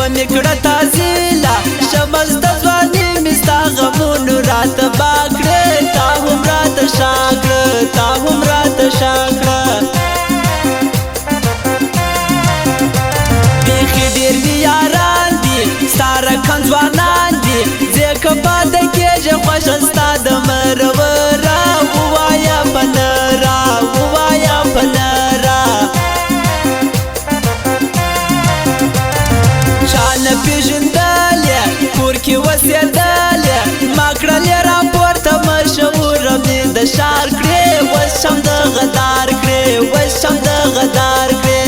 نمیکړه تازیلا شمس د ځواني مستا غمونو راته باکړه تا هم راته شاکړه تا هم راته شاکړه بیخي ډېر وي یاران دي ستا رقم ځوانان دي ځکه پاته کېږي خوښه ستا د مرورا ووایه په نره ووایه په نره چا نه پېژندلې کور کې اوسېدلې ما کړلې راپورته مشهوره مې د ښار کړې اوس شم د غدار کړې اوس شم د غدار کړې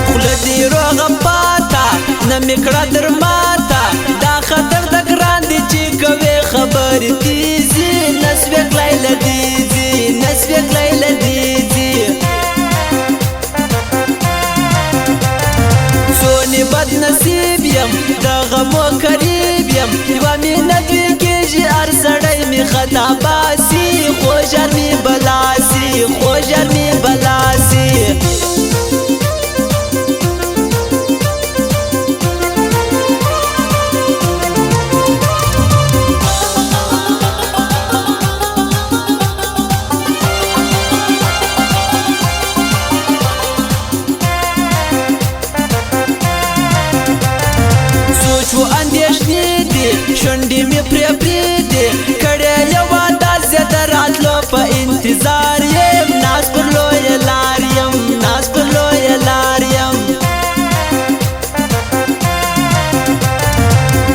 خوله دې روغه پاته نه مې کړه در ماته دا خطر د ګران دي چې کوې خبرې تیزي نه سوې کلی له دیزي نه سوې کلی له دیزي څونې بد نصیب یم د غمو قریب یم یوه مینه دوی کېږي هر سړی مې خطا باسي خو ژر مې بلاسي خو ژر مې بلاسي شونډې مې پرې پرېږدي کړی یو انداز د راتلو په انتظار یم ناز پر لویه لار یم ناز پر لویه لار یم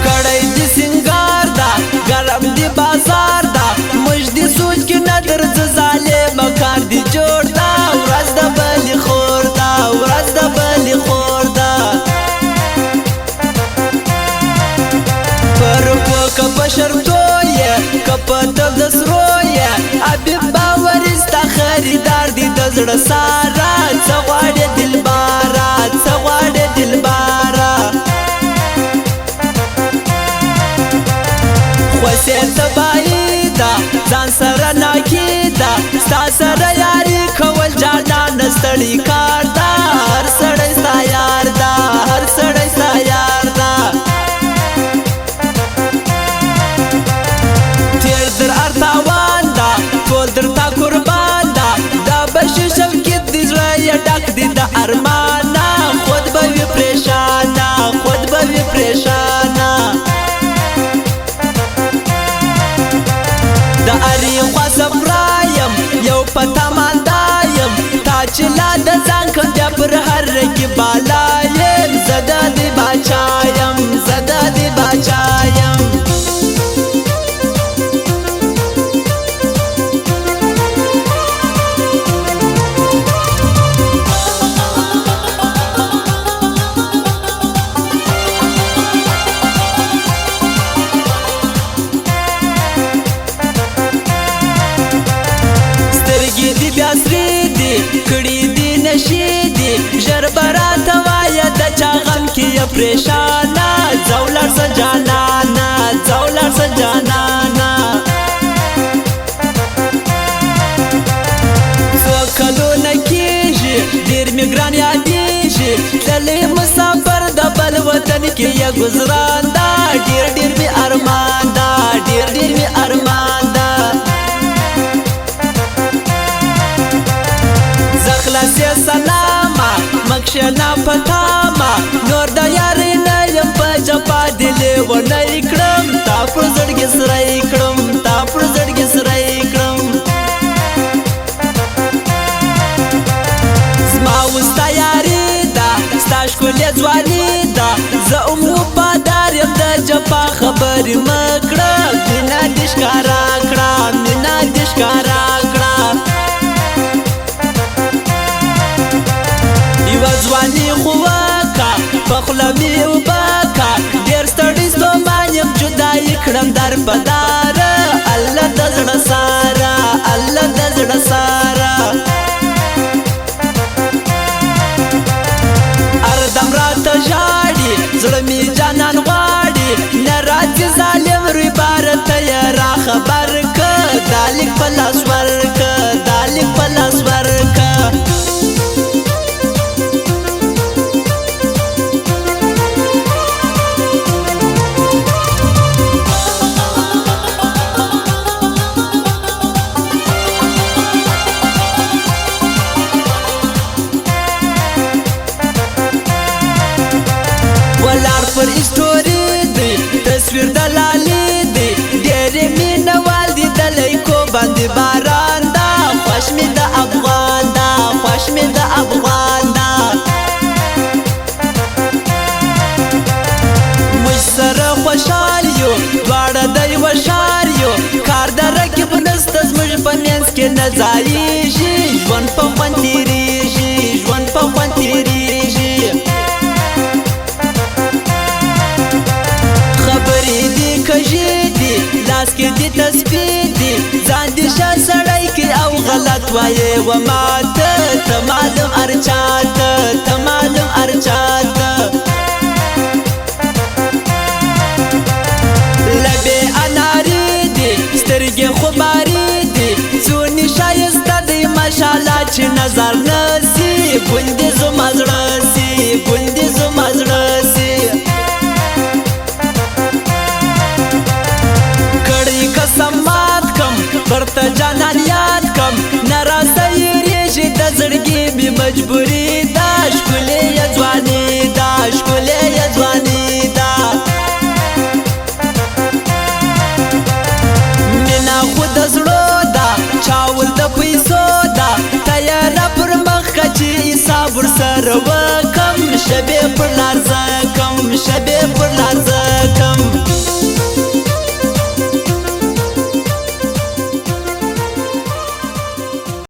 کړی دې سینګار ده ګرم دې بازار ده موږ دې سوچ کې نه درځه ظالمه کار دې جوړ ده ورځ د بلې خور ده ورځ د بلې خور ده که په شرطو یې که په تب د سرو یې حبیب باوري ستا خریدار دی د زړه ساره څه غواړې دلباره څه غواړې دلباره خوښې تباهي ده ځان سره ناکي ده ستا سره یاري کول جانانه ستړي کار ده هر سړی ستا یار ده هر سړی ستا یار ده درتا قربان دا دا بشي شوکت دی زړه یې ډک دی د ارمانه خود به وي پریشانه خود به وي پریشانه د اري خوا صفرا یم یو په تماندا یم تا چې لا د ځان کم بیا پر هر کې بالا یم زه د دې باچا یم زه د دې باچا یم کړي دي نشي دي ژر به راته وایه د چا غم کې یې پریشانه ځه ولاړ شه جانانه ځه ولاړ شه جانانه څو کلونه کېږي ډېر مې ګران یادېږي تللی مسافر د بل وطن کې یې ګزران ده ډېر ډېر مې ارمان ده ډېر ډېر مې ارمان ده خلاصې سلاما مکشنا پتاما نور د یاري نه یم په جپا دلې ونه کړم تا پر زړګي سره کړم تا پر زړګي سره کړم زما وستا یاري ده ستا ښکلې ځواني ده زه هم وفادار یم د جپا خبرې مه کړه مینه دې ښکاره کړه مینه دې ښکاره کړه ځواني خو وکه په خوله مې وبکه ډېر ستړی ستومان یم جدا یې کړم در په داره الله د زړه ساره الله د زړه ساره هر دم راته ژاړي زړه مې جانان غواړي نه راځي ظالم روی باره ته یې را خبر که دا لیک په لاس ورکه دا لیک په لاس ورکه پر اسټوري دی تصویر دلالي دی ډېر مینوال دي د لیکو باندې باران دا خوښ مې د افغان دا خوښ مې د افغان دا موږ سره خوشحال یو دواړه د یوه ښار یو کار د رقیب نسته زموږ په منځ کې نه ځایېږي ژوند په خوند تېرېږي ژوند په خوند تېرېږي خبرې دي کږې دي لاس کې دي تسبیح دي ځان دې ښه سړی کې او غلط وایې و ماته ته معلوم هر چاته ته معلوم هر چاته لبې انارې دي سترګې خوبارې دي څونې ښایسته دی ماشاءالله چې نظر نه سي ګوندې زما زړه سي ګوندې زما زړه سي کړی قسم مات کم برته جانان یاد کم نه راسهیریږي د زړګي مې مجبوري دا ښکلې یې ځواني دا ښکلې یې ځواني دا مینه خو د زړو ده چاول د پیسو ده تیاره پر مخ که چې حساب ورسره وکم شبې پر لار ځکم شبې